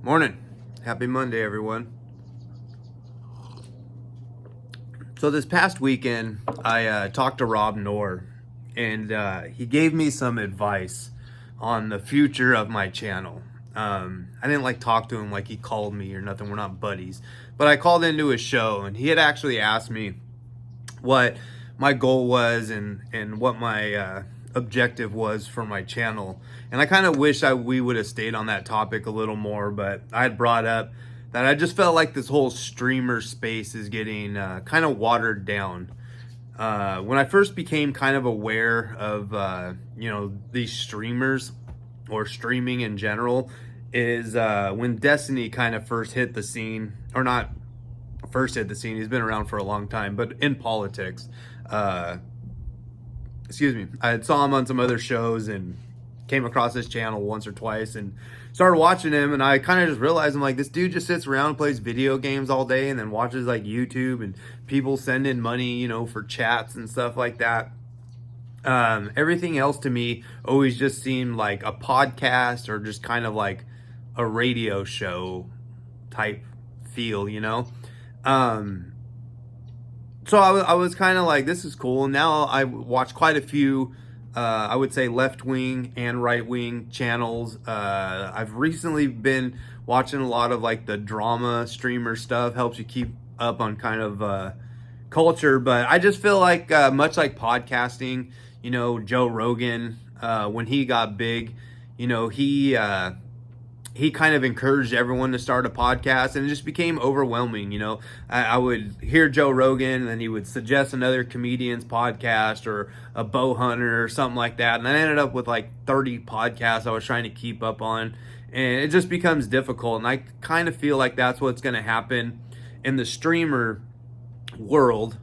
Morning. Happy Monday, everyone. So this past weekend, I talked to Rob Noerr, and he gave me some advice on the future of my channel. I didn't talk to him like he called me or nothing. We're not buddies, but I called into his show, and he had actually asked me what my goal was and what my objective was for my channel. And I kind of wish we would have stayed on that topic a little more, but I had brought up that I just felt like this whole streamer space is getting kind of watered down. When I first became kind of aware of these streamers or streaming in general is when Destiny kind of first hit the scene, or not first hit the scene. He's been around for a long time, but in politics. Excuse me. I saw him on some other shows and came across his channel once or twice and started watching him, and I kind of just realized, I'm like, this dude just sits around and plays video games all day and then watches YouTube and people send in money, for chats and stuff like that. Everything else to me always just seemed like a podcast or just kind of like a radio show type feel, so I was kind of like, this is cool. Now I watch quite a few, I would say left-wing and right-wing channels. I've recently been watching a lot of the drama streamer stuff. Helps you keep up on kind of culture. But I just feel like, much like podcasting, Joe Rogan, when he got big, he kind of encouraged everyone to start a podcast, and it just became overwhelming. I would hear Joe Rogan, and then he would suggest another comedian's podcast or a bow hunter or something like that. And I ended up with 30 podcasts I was trying to keep up on, and it just becomes difficult. And I kind of feel like that's what's going to happen in the streamer world.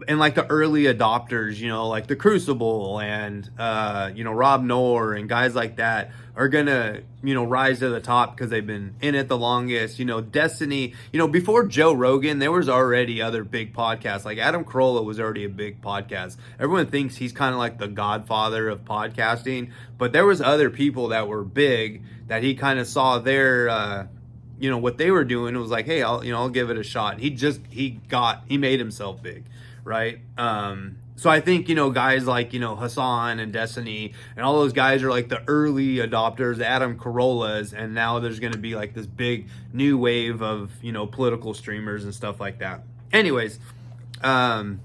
And the early adopters, the Crucible and, Rob Noerr and guys like that are gonna, rise to the top because they've been in it the longest. Destiny, before Joe Rogan, there was already other big podcasts. Like Adam Carolla was already a big podcast. Everyone thinks he's kind of like the godfather of podcasting, but there was other people that were big that he kind of saw their, what they were doing. It was like, hey, I'll give it a shot. He made himself big. Right. So I think, guys like, Hassan and Destiny and all those guys are the early adopters, the Adam Carollas. And now there's going to be this big new wave of, political streamers and stuff like that. Anyways, because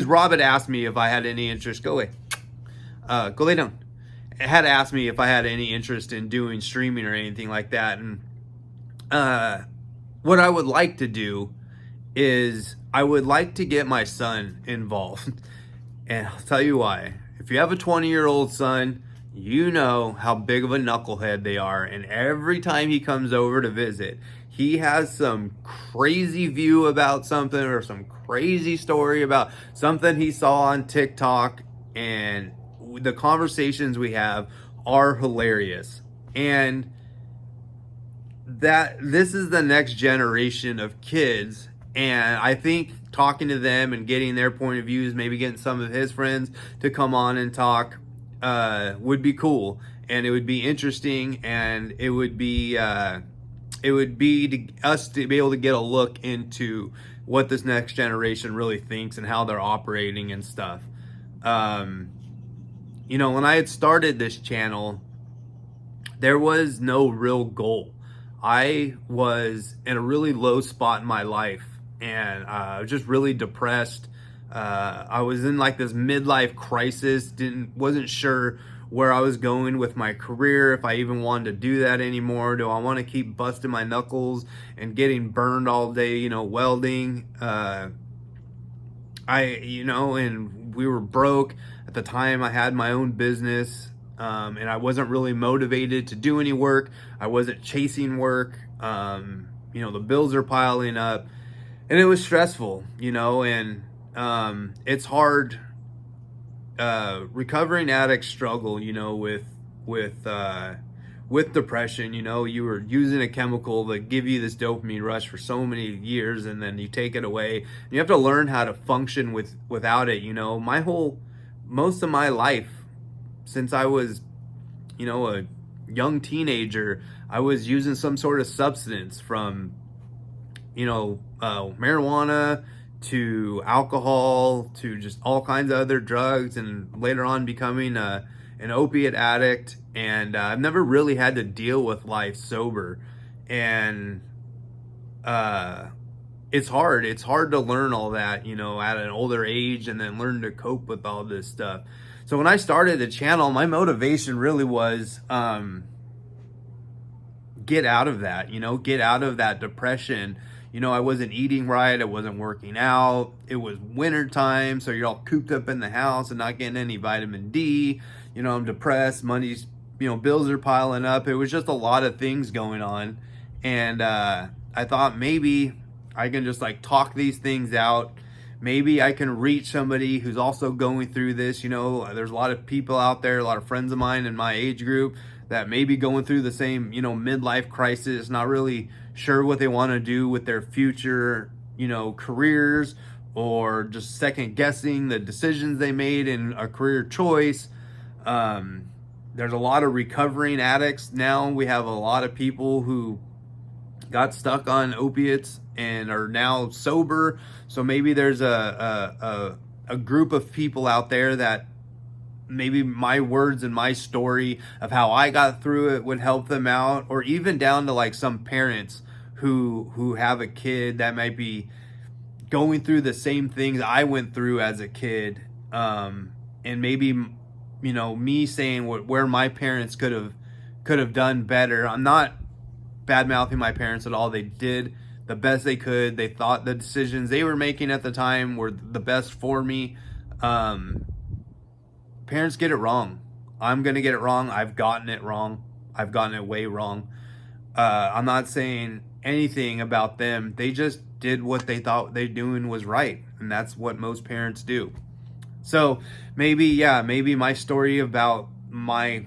Rob had asked me if I had any interest. Go away. Go lay down. Had asked me if I had any interest in doing streaming or anything like that. And what I would like to do is I would like to get my son involved. And I'll tell you why. If you have a 20-year-old son, you know how big of a knucklehead they are. And every time he comes over to visit, he has some crazy view about something or some crazy story about something he saw on TikTok. And the conversations we have are hilarious. And that this is the next generation of kids. And I think talking to them and getting their point of views, maybe getting some of his friends to come on and talk, would be cool. And it would be interesting, and it would be us to be able to get a look into what this next generation really thinks and how they're operating and stuff. When I had started this channel, there was no real goal. I was in a really low spot in my life. And I was just really depressed. I was in this midlife crisis. Wasn't sure where I was going with my career, if I even wanted to do that anymore. Do I want to keep busting my knuckles and getting burned all day, welding? And we were broke at the time. I had my own business, and I wasn't really motivated to do any work. I wasn't chasing work. The bills are piling up. And it was stressful, and it's hard. Recovering addicts struggle, with depression. You were using a chemical that give you this dopamine rush for so many years, and then you take it away. You have to learn how to function without it. Most of my life, since I was, a young teenager, I was using some sort of substance from, marijuana to alcohol to just all kinds of other drugs, and later on becoming an opiate addict. And I've never really had to deal with life sober. And uh, it's hard. It's hard to learn all that, at an older age, and then learn to cope with all this stuff. So when I started the channel, my motivation really was get out of that, get out of that depression. I wasn't eating right. I wasn't working out. It was winter time. So you're all cooped up in the house and not getting any vitamin D. I'm depressed. Money's, bills are piling up. It was just a lot of things going on. And I thought maybe I can just like talk these things out. Maybe I can reach somebody who's also going through this. There's a lot of people out there, a lot of friends of mine in my age group that may be going through the same, midlife crisis, not really sure what they want to do with their future, careers, or just second guessing the decisions they made in a career choice. There's a lot of recovering addicts now. We have a lot of people who got stuck on opiates and are now sober. So maybe there's a group of people out there that maybe my words and my story of how I got through it would help them out, or even down to like some parents who have a kid that might be going through the same things I went through as a kid. And maybe, me saying where my parents could have done better. I'm not bad mouthing my parents at all. They did the best they could. They thought the decisions they were making at the time were the best for me. Parents get it wrong. I'm going to get it wrong. I've gotten it wrong. I've gotten it way wrong. I'm not saying anything about them. They just did what they thought they doing was right. And that's what most parents do. So maybe my story about my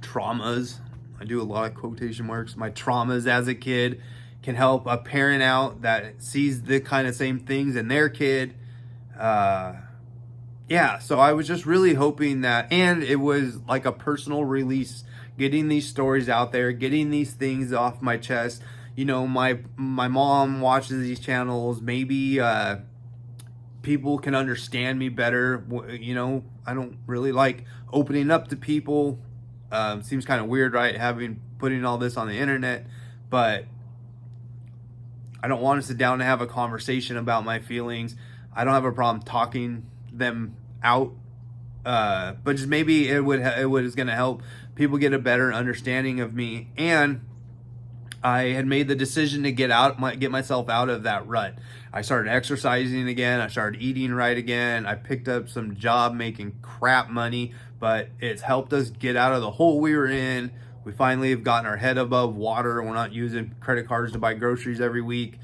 traumas, I do a lot of quotation marks, my traumas as a kid can help a parent out that sees the kind of same things in their kid. So I was just really hoping that, and it was like a personal release, getting these stories out there, getting these things off my chest. My mom watches these channels. Maybe people can understand me better. I don't really like opening up to people. Seems kind of weird, right? Putting all this on the internet, but I don't want to sit down and have a conversation about my feelings. I don't have a problem talking them out, but just maybe it is going to help people get a better understanding of me. And I had made the decision to get myself out of that rut. I started exercising again. I started eating right again. I picked up some job making crap money, but it's helped us get out of the hole we were in. We finally have gotten our head above water. We're not using credit cards to buy groceries every week.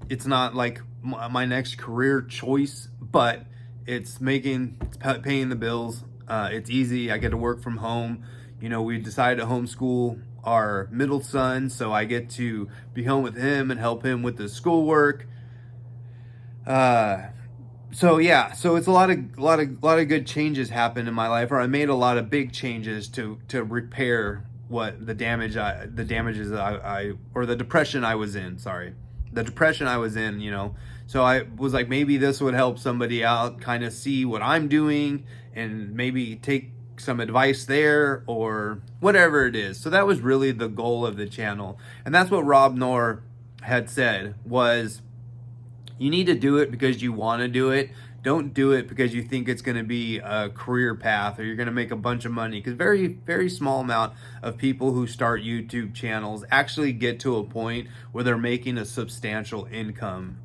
It's not like my next career choice, but it's paying the bills. It's easy. I get to work from home. We decided to homeschool our middle son, so I get to be home with him and help him with his schoolwork. So it's a lot of good changes happened in my life, or I made a lot of big changes to repair what the depression I was in. Sorry, the depression I was in. So I was like, maybe this would help somebody out, kind of see what I'm doing, and maybe take some advice there or whatever it is. So that was really the goal of the channel, and that's what Rob Noerr had said was, you need to do it because you want to do it. Don't do it because you think it's going to be a career path or you're going to make a bunch of money. Because very, very small amount of people who start YouTube channels actually get to a point where they're making a substantial income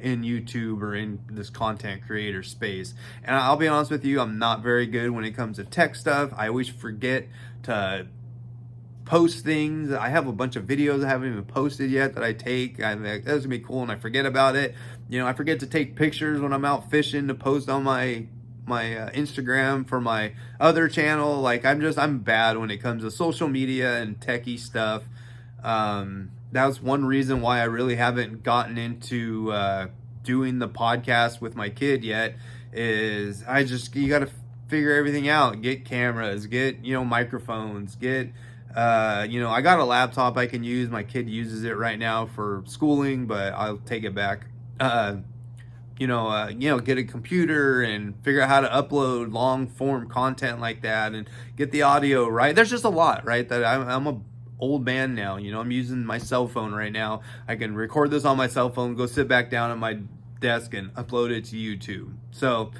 in YouTube or in this content creator space. And I'll be honest with you, I'm not very good when it comes to tech stuff. I always forget to post things. I have a bunch of videos I haven't even posted yet that I take. I'm like, that's gonna be cool, and I forget about it. I forget to take pictures when I'm out fishing to post on my Instagram for my other channel. Like I'm bad when it comes to social media and techie stuff. That's one reason why I really haven't gotten into doing the podcast with my kid yet. Is you gotta figure everything out. Get cameras, get, microphones, get, I got a laptop I can use. My kid uses it right now for schooling, but I'll take it back. Get a computer and figure out how to upload long form content like that and get the audio right. There's just a lot, right? That I'm a old man now. I'm using my cell phone right now. I can record this on my cell phone, go sit back down at my desk and upload it to YouTube. So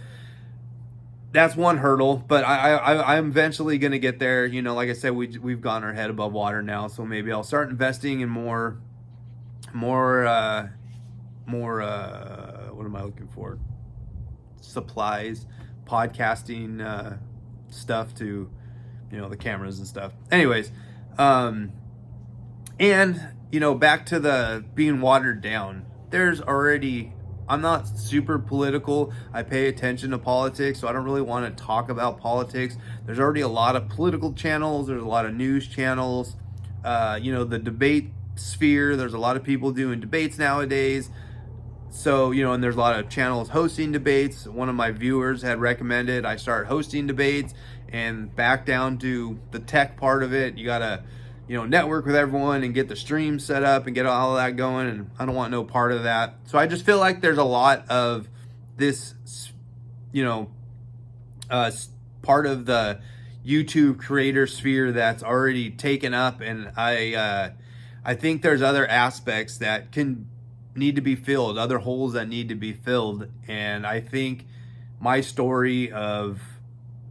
that's one hurdle, but I'm eventually going to get there. Like I said, we've gotten our head above water now, so maybe I'll start investing in more what am I looking for? Supplies, podcasting stuff to, the cameras and stuff. Anyways, and back to the being watered down. I'm not super political. I pay attention to politics, so I don't really want to talk about politics. There's already a lot of political channels. There's a lot of news channels. The debate sphere. There's a lot of people doing debates nowadays. So, and there's a lot of channels hosting debates. One of my viewers had recommended I start hosting debates, and back down to the tech part of it. You got to, network with everyone and get the stream set up and get all of that going. And I don't want no part of that. So I just feel like there's a lot of this, part of the YouTube creator sphere that's already taken up. And I think there's other aspects that need to be filled, other holes that need to be filled. And I think my story of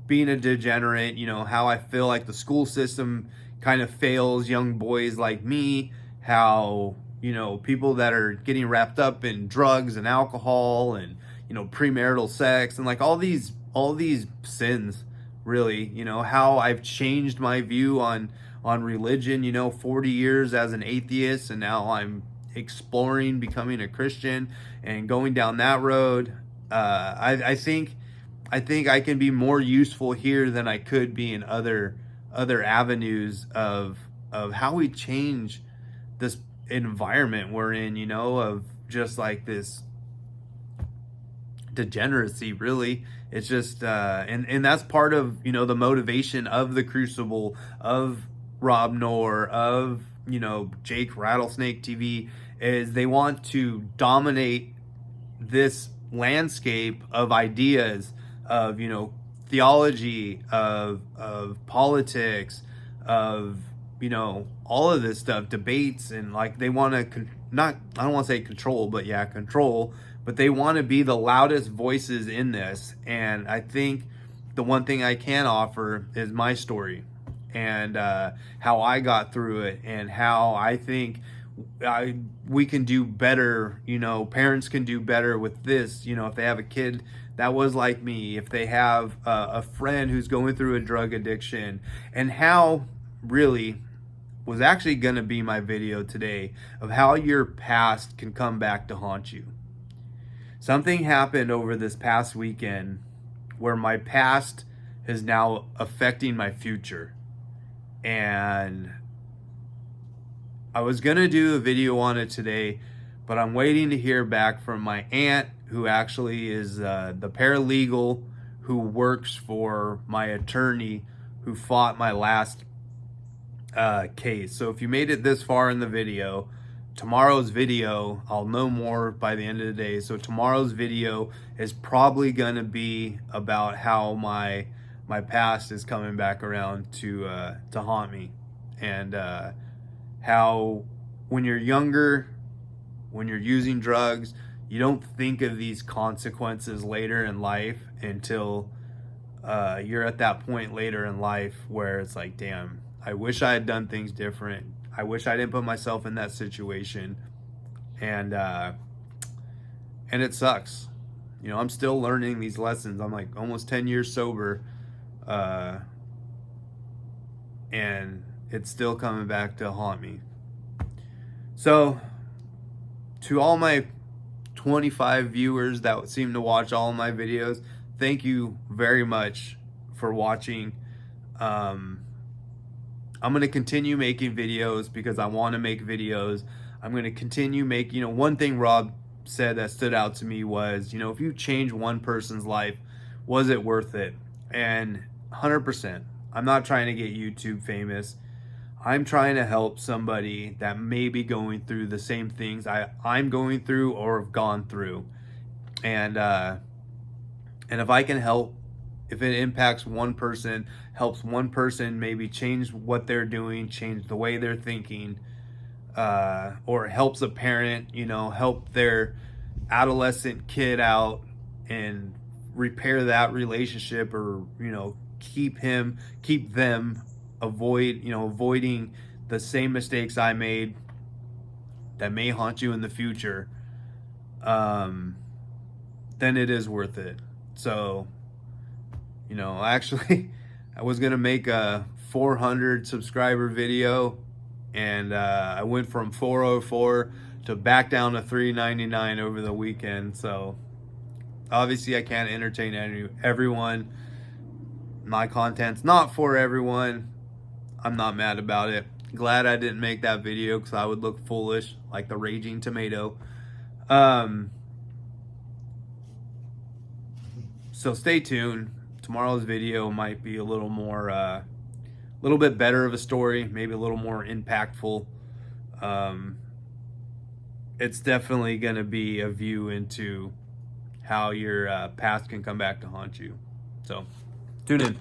being a degenerate, how I feel like the school system kind of fails young boys like me, how, people that are getting wrapped up in drugs and alcohol and, premarital sex and like all these sins, really, how I've changed my view on religion, 40 years as an atheist, and now I'm exploring becoming a Christian and going down that road. I think I can be more useful here than I could be in other avenues of how we change this environment we're in, of just like this degeneracy, really. It's just and that's part of the motivation of the Crucible, of Rob Noerr, of Jake Rattlesnake TV, is they want to dominate this landscape of ideas, of theology, of politics, of all of this stuff, debates, and like they want to I don't want to say control, but yeah, control, but they want to be the loudest voices in this. And I think the one thing I can offer is my story and how I got through it, and how I think we can do better. Parents can do better with this. If they have a kid that was like me, if they have a friend who's going through a drug addiction, and how really was actually going to be my video today of how your past can come back to haunt you. Something happened over this past weekend where my past is now affecting my future. And I was going to do a video on it today, but I'm waiting to hear back from my aunt, who actually is the paralegal who works for my attorney who fought my last case. So if you made it this far in the video, tomorrow's video, I'll know more by the end of the day. So tomorrow's video is probably going to be about how my past is coming back around to haunt me, and how when you're younger, when you're using drugs, you don't think of these consequences later in life until you're at that point later in life where it's like, damn, I wish I had done things different. I wish I didn't put myself in that situation. And it sucks. I'm still learning these lessons. I'm like almost 10 years sober. And it's still coming back to haunt me. So to all my 25 viewers that seem to watch all of my videos, thank you very much for watching. I'm going to continue making videos because I want to make videos. I'm going to continue making, one thing Rob said that stood out to me was, if you change one person's life, was it worth it? And 100%, I'm not trying to get YouTube famous. I'm trying to help somebody that may be going through the same things I'm going through or have gone through. And if I can help, if it impacts one person, helps one person maybe change what they're doing, change the way they're thinking, or helps a parent, help their adolescent kid out and repair that relationship, or keep them avoiding the same mistakes I made that may haunt you in the future, then it is worth it. So, actually, I was gonna make a 400 subscriber video, and I went from 404 to back down to 399 over the weekend. So obviously I can't entertain everyone. My content's not for everyone. I'm not mad about it. Glad I didn't make that video because I would look foolish like the raging tomato. So stay tuned. Tomorrow's video might be a little more, a little bit better of a story, maybe a little more impactful. It's definitely going to be a view into how your past can come back to haunt you. So tune in.